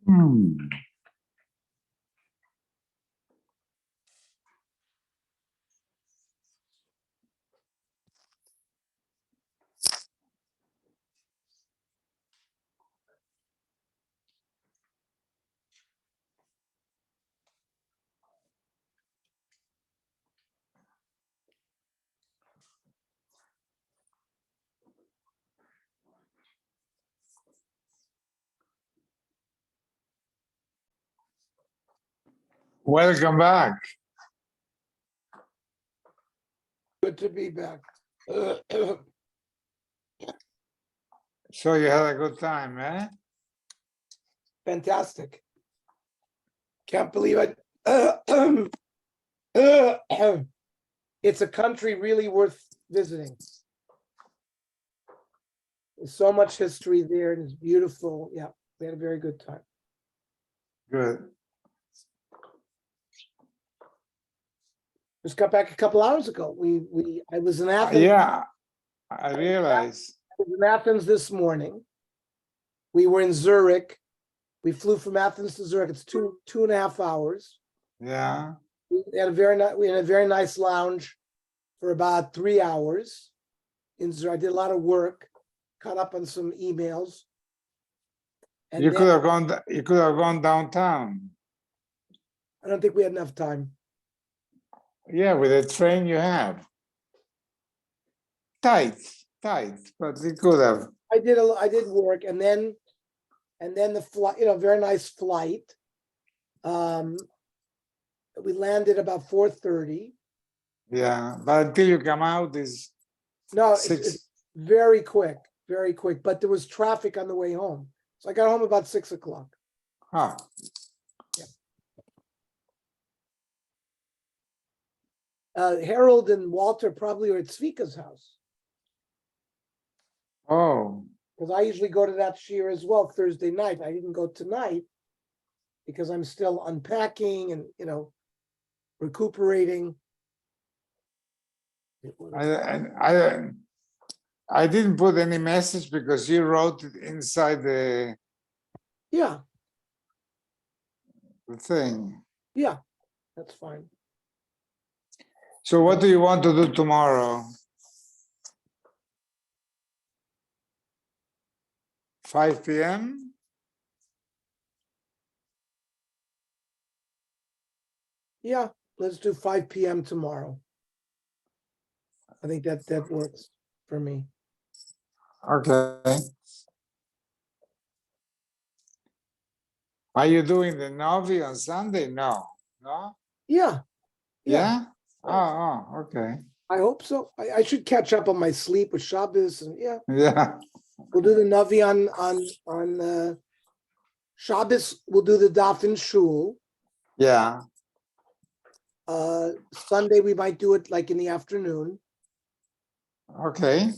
Hmm. Welcome back. Good to be back. So you had a good time, eh? Fantastic. Can't believe it. It's a country really worth visiting. There's so much history there and it's beautiful. Yeah, we had a very good time. Good. Just got back a couple hours ago. I was in Athens. Yeah, I realize. I was in Athens this morning. We were in Zurich. We flew from Athens to Zurich. It's 2.5 hours. Yeah. We had a very nice lounge for about 3 hours. In Zurich, I did a lot of work, caught up on some emails. And You then, could have gone. You could have gone downtown. I don't think we had enough time. Yeah, with the train you have. Tight, but you could have. I did work, and then the flight, very nice flight. We landed about 4:30. Yeah, but until you come out is No, six. it's very quick, but there was traffic on the way home. So I got home about 6 o'clock. Ah, Harold and Walter probably are at Zvika's house oh, because I usually go to that shiur as well Thursday night. I didn't go tonight because I'm still unpacking and recuperating. I didn't put any message because you wrote it inside the Yeah, thing. yeah, that's fine. So what do you want to do tomorrow? 5 p.m.? Yeah, let's do 5 p.m. tomorrow. I think that works for me. Okay. Are you doing the Novi on Sunday? No. Yeah. Yeah? Oh, okay. I hope so. I should catch up on my sleep with Shabbos and yeah. Yeah. We'll do the Navi on Shabbos. We'll do the Daf in Shul. Yeah. Sunday we might do it like in the afternoon. Okay.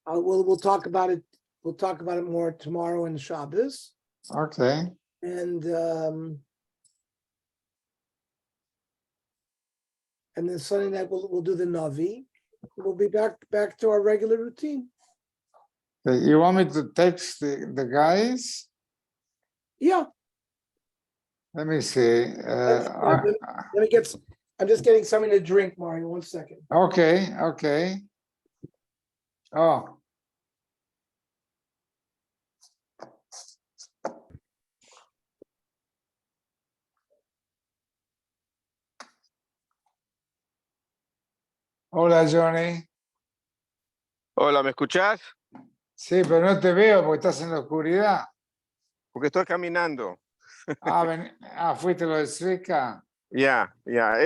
We'll talk about it. We'll talk about it more tomorrow in Shabbos. Okay. And then Sunday night we'll do the Navi. We'll be back to our regular routine. You want me to text the guys? Yeah. Let me see. Let me get. I'm just getting something to drink, Mario. 1 second. Okay. Oh. Hola, Johnny. Hola, ¿me escuchás? Sí, pero no te veo porque estás en la oscuridad. Porque estoy caminando. Fuiste lo de Zwica. Ya.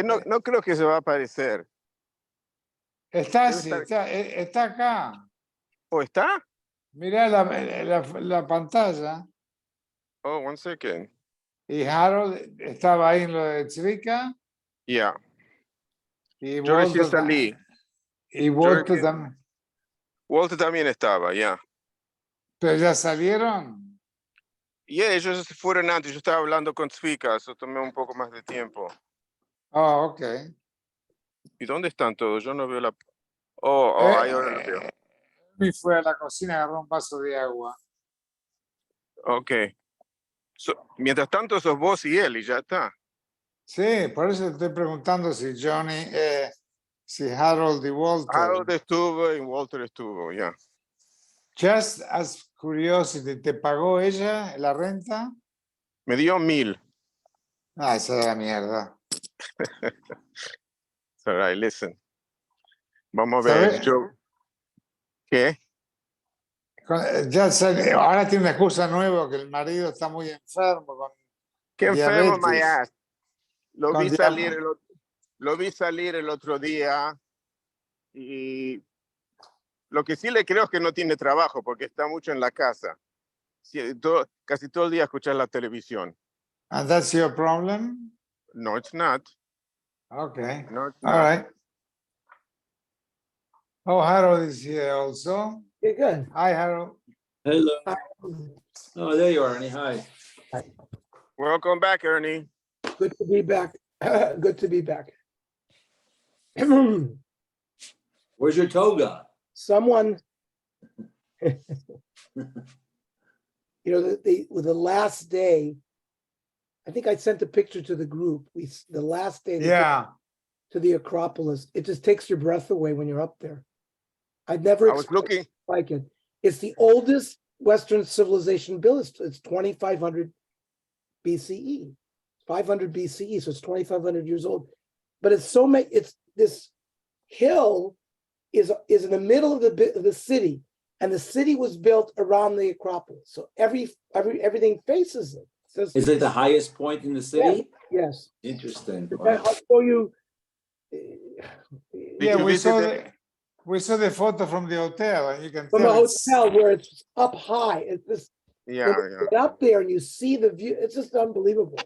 No creo que se va a aparecer. Está, Debe estar- está acá. ¿Oh, está? Mirá la pantalla. Oh, 1 second. Y Harold estaba ahí en lo de Zwica. Ya. Y Yo recién Walter, salí. y Walter también. Walter también estaba, ya. ¿Pero ya salieron? Y ellos se fueron antes. Yo estaba hablando con Zvika. Eso tomé un poco más de tiempo. Oh, ok. ¿Y dónde están todos? Yo no veo la... Oh, ahí ahora lo veo. Y fue a la cocina, agarró un vaso de agua. Ok. Mientras tanto, sos vos y él y ya está. Sí, por eso estoy preguntando si Johnny, si Harold y Walter. Harold estuvo y Walter estuvo, ya. Just as curiosity, ¿te pagó ella la renta? Me dio 1,000. Ah, esa es la mierda. All right, listen. Vamos a ver, ¿Sabes? yo. ¿Qué? Ya sé, ahora tiene una excusa nueva que el marido está muy enfermo con ¿Qué enfermo, my diabetes. ass? Lo Con vi salir el otro día y lo que sí le creo es que no tiene trabajo porque está mucho en la casa. Sí, casi todo el día escuchar la televisión. And that's your problem? No, it's not. Okay. No, it's All not. right. Oh, Harold is here also. Okay, good. Hi, Harold. Hello. Hi. Oh, there you are, Ernie. Hi. Welcome back, Ernie. Good to be back. Good to be back. Where's your toga? Someone, with the last day, I think I sent a picture to the group. The last day Yeah. to the Acropolis, it just takes your breath away when you're up there. I'd never I was looking. like it. It's the oldest Western civilization built. It's 2,500 BCE, 500 BCE, so it's 2,500 years old. But it's this hill is in the middle of the city, and the city was built around the Acropolis. So everything faces it. Is it the highest point in the city? Yes. Interesting. I'll show you. Yeah, you we visit saw the photo from the hotel, and you can From the tell it's hotel where it's up high. It's just Yeah, when you get up there and you see the view. It's just unbelievable.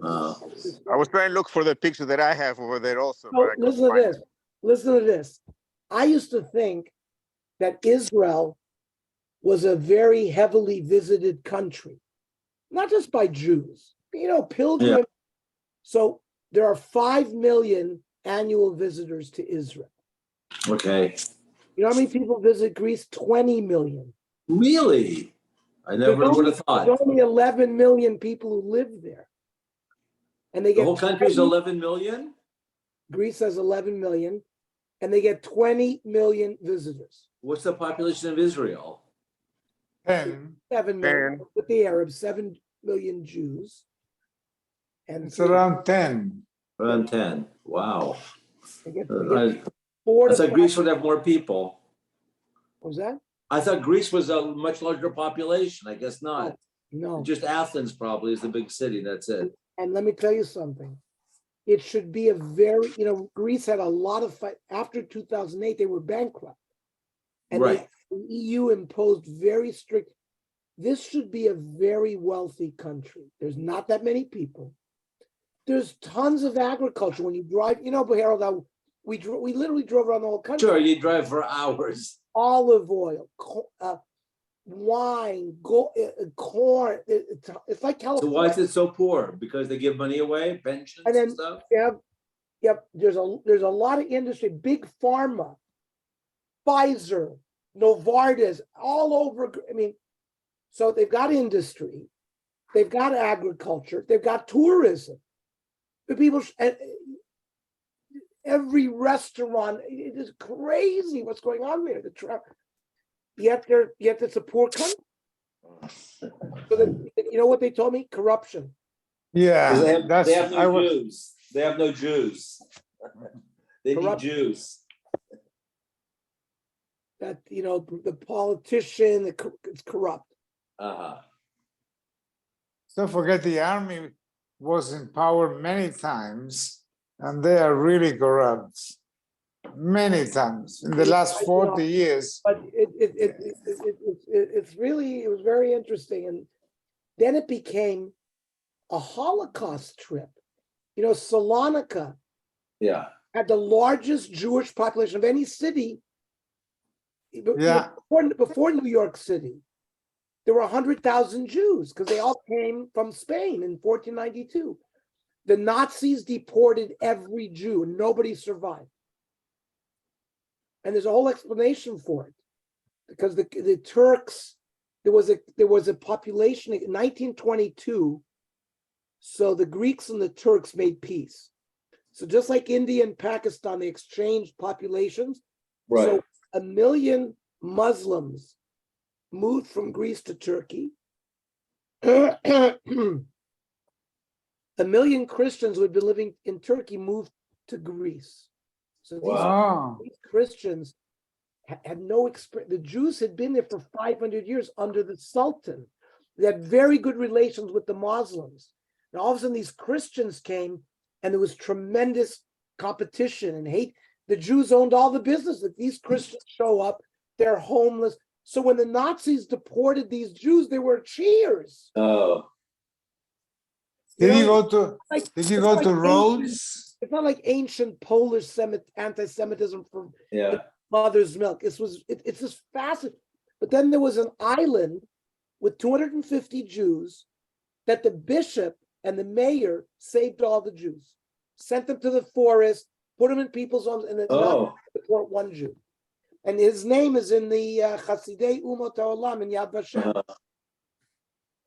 I was trying to look for the picture that I have over there also. So but I couldn't listen to find this. it. Listen to this. I used to think that Israel was a very heavily visited country, not just by Jews, pilgrims. Yeah. So there are 5 million annual visitors to Israel. Okay. You know how many people visit Greece? 20 million. Really? I never would have thought. There's only 11 million people who live there. And they The get whole country is 11 million? Greece has 11 million, and they get 20 million visitors. What's the population of Israel? 10. 7 million 10. with the Arabs, 7 million Jews. And It's around 10. Around 10. Wow. they get I 4 to thought 5. Greece would have more people. What was that? I thought Greece was a much larger population. I guess not. No. Just Athens probably is the big city. That's it. And let me tell you something. It should be a very, Greece had a lot of fight. After 2008, they were bankrupt. And Right. the EU imposed very strict. This should be a very wealthy country. There's not that many people. There's tons of agriculture. When you drive, Harold, we literally drove around the whole country. Sure, you drive for hours. Olive oil, wine, corn. It's like So California. why is it so poor? Because they give money away, pensions And and, then stuff? Yep. There's a lot of industry, big pharma, Pfizer, Novartis, all over. So they've got industry, they've got agriculture, they've got tourism. The people, every restaurant, it is crazy what's going on there. Yet it's a poor country. So you know what they told me? Corruption. Yeah, They have I no was. Jews. They have no Jews. They need Corrupt. Jews. That the politician, it's corrupt. Uh-huh. Don't forget the army was in power many times, and they are really corrupt. Many times in the last 40 years. But it was very interesting. And then it became a Holocaust trip. Salonika Yeah. had the largest Jewish population of any city. Yeah. Before New York City, there were 100,000 Jews because they all came from Spain in 1492. The Nazis deported every Jew and nobody survived. And there's a whole explanation for it because the Turks there was a population in 1922. So the Greeks and the Turks made peace. So just like India and Pakistan, they exchanged populations. Right. So 1 million Muslims moved from Greece to Turkey. 1 million Christians who had been living in Turkey moved to Greece. So Wow. these Christians had no experience. The Jews had been there for 500 years under the Sultan. They had very good relations with the Muslims. And all of a sudden, these Christians came, and there was tremendous competition and hate. The Jews owned all the business. If these Christians show up, they're homeless. So when the Nazis deported these Jews, there were cheers. Oh, Did you know, go to like- did you it's go like to ancient- Rhodes? It's not like ancient Polish anti-Semitism from yeah. mother's milk. It's just fascinating. But then there was an island with 250 Jews that the bishop and the mayor saved all the Jews, sent them to the forest, put them in people's homes, and then not deport one Jew. And his name is in the Chasidei Umot HaOlam in Yad Vashem.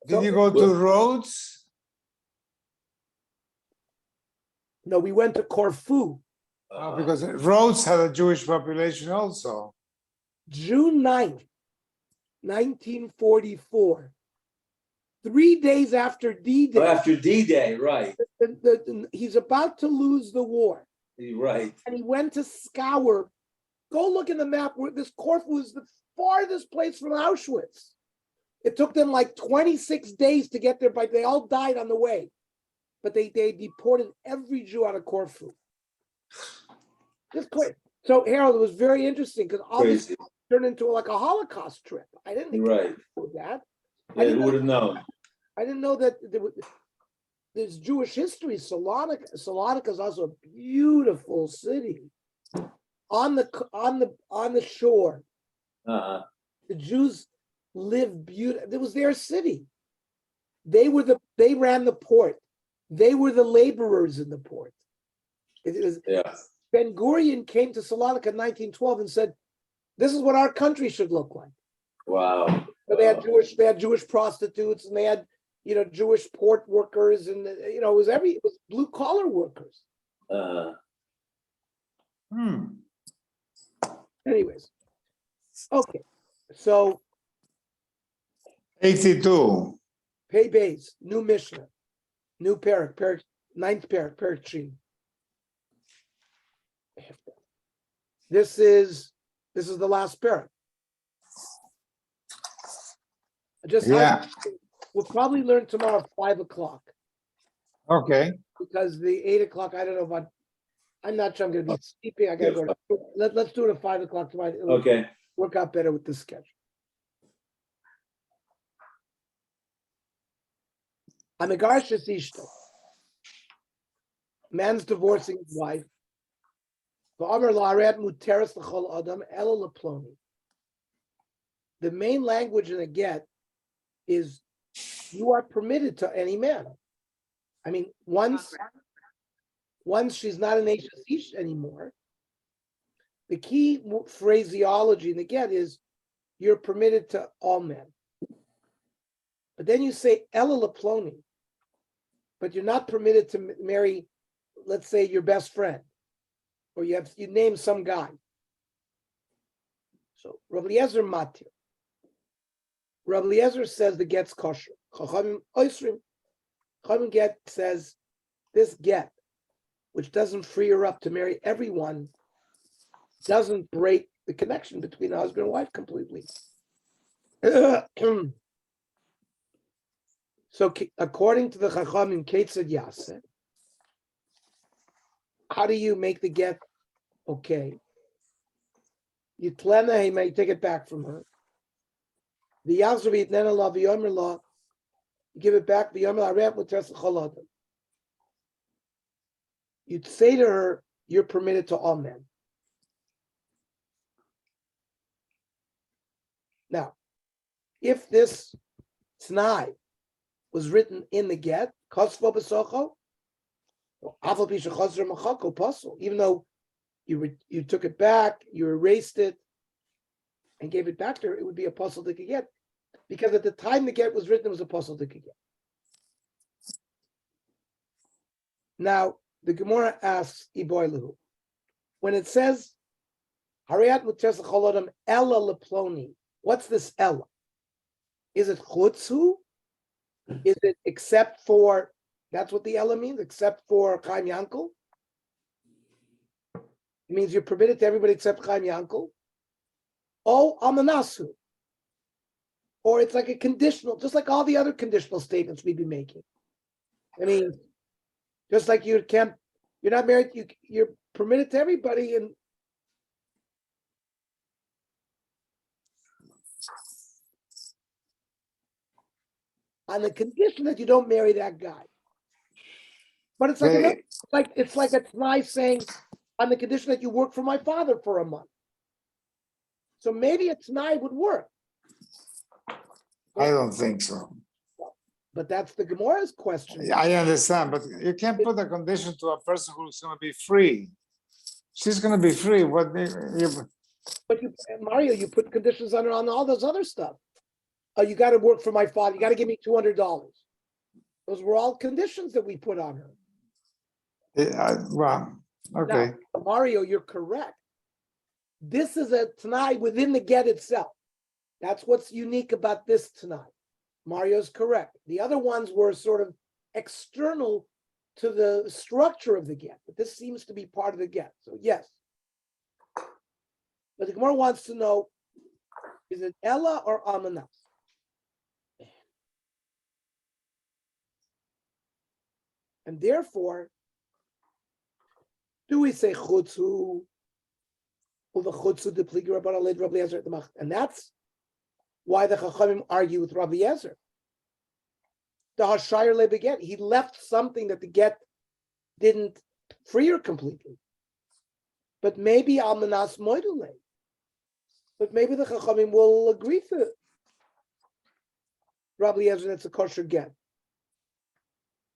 Did you go to Rhodes? No, we went to Corfu, Because Rhodes had a Jewish population also. June 9th, 1944. 3 days after D-Day. After D-Day, right. He's about to lose the war. Right. And he went to scour. Go look in the map where this Corfu is the farthest place from Auschwitz. It took them like 26 days to get there, but they all died on the way. But they deported every Jew out of Corfu. Just quick. So Harold, it was very interesting because obviously it turned into like a Holocaust trip. I didn't think that. Yeah, who would have known? I didn't know that there's Jewish history. Salonika is also a beautiful city. On the shore, the Jews lived beautiful. It was their city. They ran the port. They were the laborers in the port. Ben Gurion came to Salonika in 1912 and said, "This is what our country should look like." Wow. So they had Jewish prostitutes, and they had Jewish port workers, and it was blue collar workers. Anyways, okay, so 82. Pei Beis, new Mishnah, new parak, ninth parak tree. This is the last parak. We'll probably learn tomorrow at 5 o'clock. Okay. Because the 8 o'clock, I don't know about. I'm not sure I'm going to be sleeping. I got to go. Let's do it at 5 o'clock tomorrow. It'll work out better with this schedule. Amigar Shesishto. Man's divorcing his wife. The main language in the get is you are permitted to any man. I mean, once she's not an Ish anymore, the key phraseology in the get is you're permitted to all men. But then you say Ella Laploni, but you're not permitted to marry, let's say, your best friend, or you name some guy. So Rav Eliezer Matir. Rav Eliezer says the get's kosher. Chachamim get says this get, which doesn't free her up to marry everyone, doesn't break the connection between the husband and wife completely. So according to the Chachamim, Ketzad Yaseh, how do you make the get okay? You tlena, he may take it back from her. The Yachzor v'yitnena la v'yomer la, you give it back. V'yomer la areh muteres l'chol adam. You'd say to her, "You're permitted to all men." Now, if this t'nai was written in the get, kosvo b'socho, even though you took it back, you erased it, and gave it back to her, it would be a puzzle to get. Because at the time the get was written, it was a puzzle to get. Now, the Gemara asks Iboilahu, when it says, Hariat Mutesa Cholodam Ella Leploni, what's this Ella? Is it Chutzu? Is it except for, that's what the Ella means, except for Chaim Yankel? It means you're permitted to everybody except Chaim Yankel. Oh, Amanasu. Or it's like a conditional, just like all the other conditional statements we'd be making. I mean, just like you're not married, you're permitted to everybody, and on the condition that you don't marry that guy. But it's like it's like a T'nai saying, on the condition that you work for my father for a month. So maybe a T'nai would work. I don't think so. But that's the Gemara's question. I understand, but you can't put a condition to a person who's going to be free. She's going to be free. What? But Mario, you put conditions on all those other stuff. Oh, you got to work for my father. You got to give me $200. Those were all conditions that we put on her. Well, okay. Now, Mario, you're correct. This is a T'nai within the get itself. That's what's unique about this T'nai. Mario's correct. The other ones were sort of external to the structure of the get, but this seems to be part of the get. So yes. But the Gemara wants to know, is it Ella or Amanas? And therefore, do we say Chutzu? And that's why the Chachamim argue with Rabbi Yezer. The Hashayr le beget, he left something that the get didn't free her completely. But maybe Almanas Moidule. But maybe the Chachamim will agree to Rabbi Yezer that's a kosher get.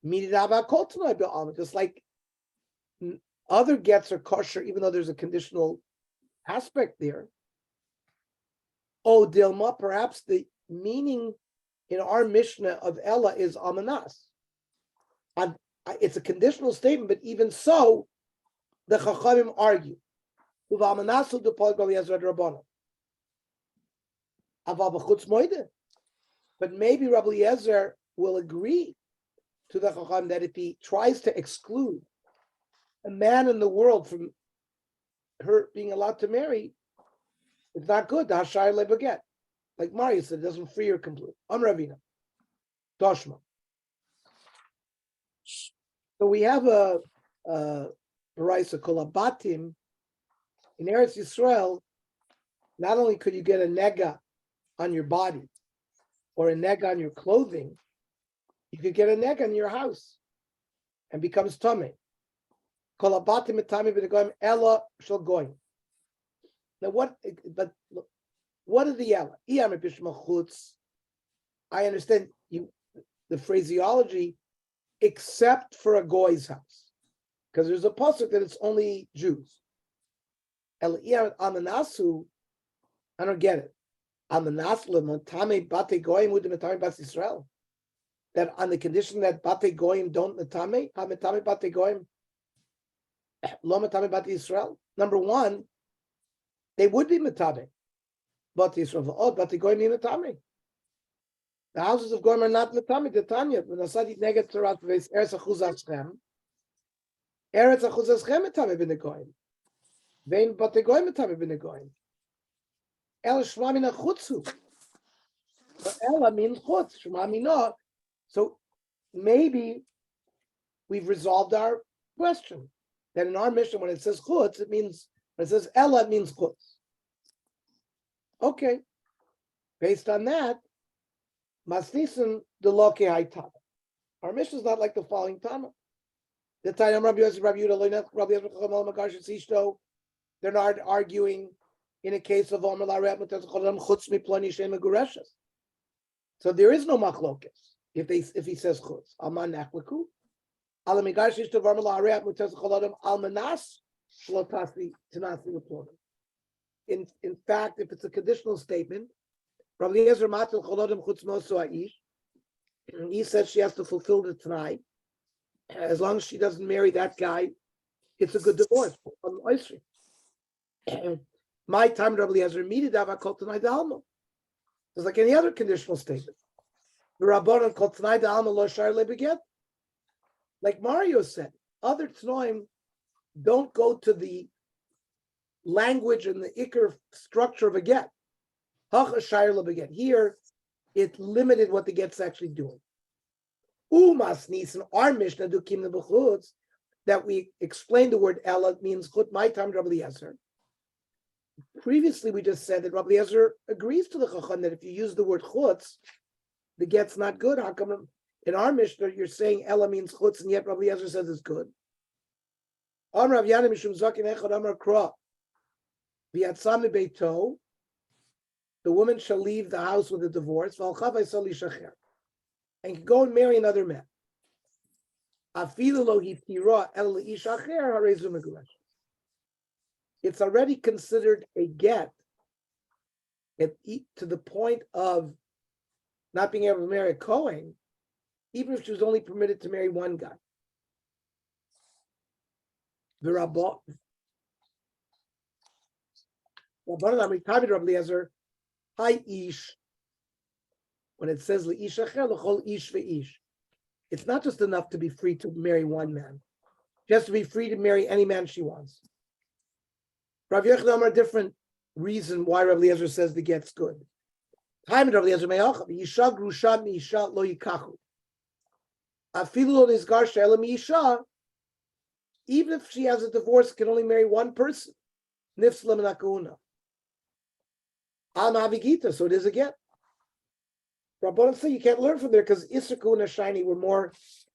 Just like other gets are kosher, even though there's a conditional aspect there. Oh, Dilma, perhaps the meaning in our Mishnah of Ella is Amanas. It's a conditional statement, but even so, the Chachamim argue. But maybe Rabbi Yezer will agree to the Chacham that if he tries to exclude a man in the world from her being allowed to marry, it's not good. The Hashayr le beget. Like Mario said, it doesn't free her completely. Ravina. Toshma. So we have a Baraisa called Batim. In Eretz Yisrael, not only could you get a nega on your body or a nega on your clothing, you could get a nega in your house and becomes tummy. Kol habatim etami b'negoim ela shel goyim. Now what is the ela? I understand the phraseology, except for a goy's house, because there's a pasuk that it's only Jews. Amanasu, I don't get it. Amanas lematame bate goyim u'dematame bas Yisrael. That on the condition that bate goyim don't matame, hametame bate goyim lo matame bate Yisrael. Number one, they would be matame bate Yisrael. Oh, bate goyim ni matame. The houses of goyim are not matame. The Tanya when Asadi negat tzarat v'es eretz achuzaschem matame b'nei goyim. Vein bate goyim matame b'nei goyim. El shma mina chutzu. But ela means chutz. Shma mina. So maybe we've resolved our question that in our mission, when it says chutz, it means, when it says ella, it means chutz. Okay. Based on that, masnisim deloke haytama. Our mission is not like the following Tama. The Tayam Rabbi Yosef, Rabbi Yudah, Rabbi Yosef, they're not arguing in a case of Omer Laret Mutaz Chutz Miplani Shem Gureshes. So there is no machlokes if he says chutz. Alman nachlaku. Alamigash is to Omer Laret Mutaz Cholam Almanas Shlotasi Tanasi Miplani. In fact, if it's a conditional statement, Rabbi Eliezer matil cholodem chutz moso ha'ish. He says she has to fulfill the t'nai. As long as she doesn't marry that guy, it's a good divorce. My time, Rabbi Eliezer, mididav kol t'nai d'alma. It's like any other conditional statement. The Rabbanon kol t'nai d'alma lo shar lebeget. Like Mario said, other t'noim don't go to the language and the ikr structure of a get. Here, it limited what the get's actually doing. Umas nisan, our Mishnah do kim b'chutz, that we explained the word ella means chut. My time, Rabbi Eliezer. Previously, we just said that Rabbi Eliezer agrees to the chacham that if you use the word chutz, the get's not good. How come in our Mishnah you're saying ella means chutz, and yet Rabbi Eliezer says it's good? Amar Rav Yana mishum zaken echad amar kra. V'yatzam beito. The woman shall leave the house with a divorce, and can go and marry another man. It's already considered a get to the point of not being able to marry a Kohen, even if she was only permitted to marry one guy. Hi ish. When it says ish acher, l'chol ish ve'ish, it's not just enough to be free to marry one man. She has to be free to marry any man she wants. Rav Yochanan, a different reason why Rav Eliezer says the get's good. Time Rav Eliezer me'achav yisha grusha mi'isha lo yikachu. Afilu lo nizgar she'ela mi'isha. Even if she has a divorce, can only marry one person. Nifsla menakuna. Al-Mavigita, so it is a get. Rabbanan say you can't learn from there because Issachar and Shiny were more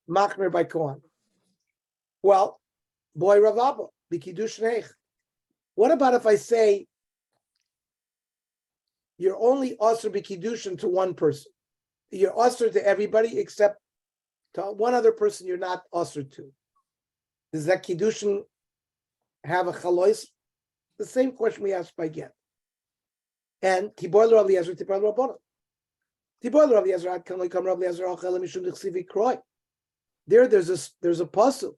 machmer by Kohen. Well, boy Rav Abba, b'kiddush neich. What about if I say you're only osir b'kiddushin to one person? You're osir to everybody except to one other person you're not osir to. Does that kiddushin have a chalois? The same question we asked by get. And Tibor Rav Eliezer, Tibor Rabbanan. Tibor Rav Eliezer, ad kan lekam Rav Eliezer achel mishum d'chsivi kroi. There's a pasuk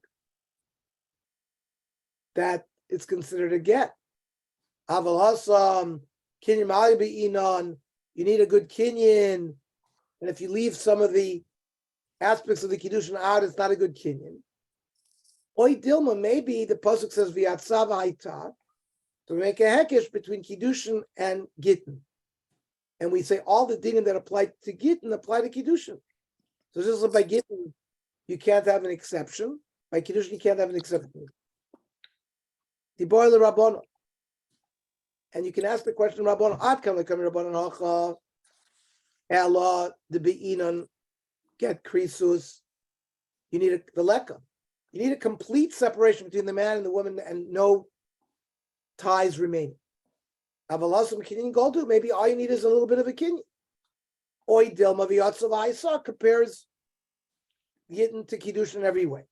that it's considered a get. Aval hasam kinyan mali be'inan. You need a good kinyan, and if you leave some of the aspects of the kiddushin out, it's not a good kinyan. Oy dilma, maybe the pasuk says v'yatzav ha'ita. So we make a hekesh between Kiddushin and Gittin. And we say all the dinim that apply to Gittin apply to Kiddushin. So just like by Gittin, you can't have an exception. By Kiddushin, you can't have an exception. Tiboy le Rabbanon. And you can ask the question, Rabbanon, ad kam lekam Rabbanon hacha, ela, the be'inan, get krisus. You need the lekam. You need a complete separation between the man and the woman and no ties remaining. Avalasum kinyan goldu, maybe all you need is a little bit of a kinyan. Oy dilma v'yatzav ha'isa compares Gittin to Kiddush in every way.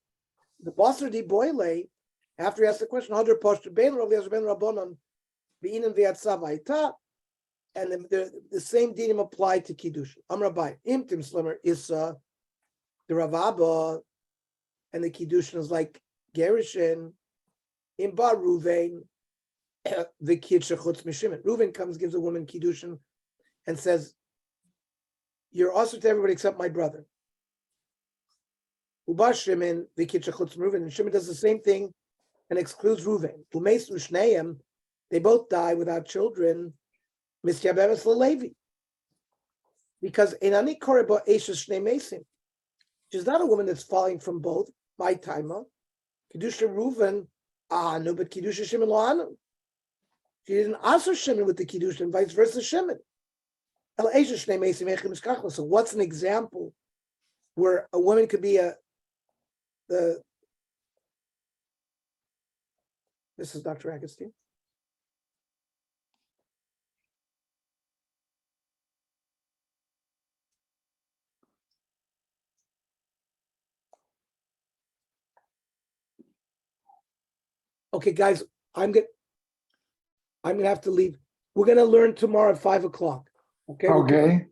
The Basar di Boile, after he asked the question, Hadr Posher Ben Rav Eliezer Ben Rabbanon v'inan v'yatzav ha'ita, and the same dinim applied to Kiddush. Amrabai imtim slimmer isa the Rav Abba, and the Kiddush is like Gerishin in Bar Ruvain. The kid shechutz mishimin. Reuven comes, gives a woman kiddushin, and says, "You're also to everybody except my brother." Uba Shimon, the kid shechutz Reuven, and Shimon does the same thing and excludes Reuven. Umeis ushneim, they both die without children. Misyabemes lelevi, because enani koreba eshes shnei mesim. She's not a woman that's falling from both. My timer, kiddushin Reuven, no, but kiddushin Shimon lo anu. She didn't answer Shimon with the Kiddush and vice versa Shimon. So what's an example where a woman could be this is Dr. Agustin. Okay, guys, I'm gonna have to leave. We're gonna learn tomorrow at 5:00. Okay. we'll- Okay,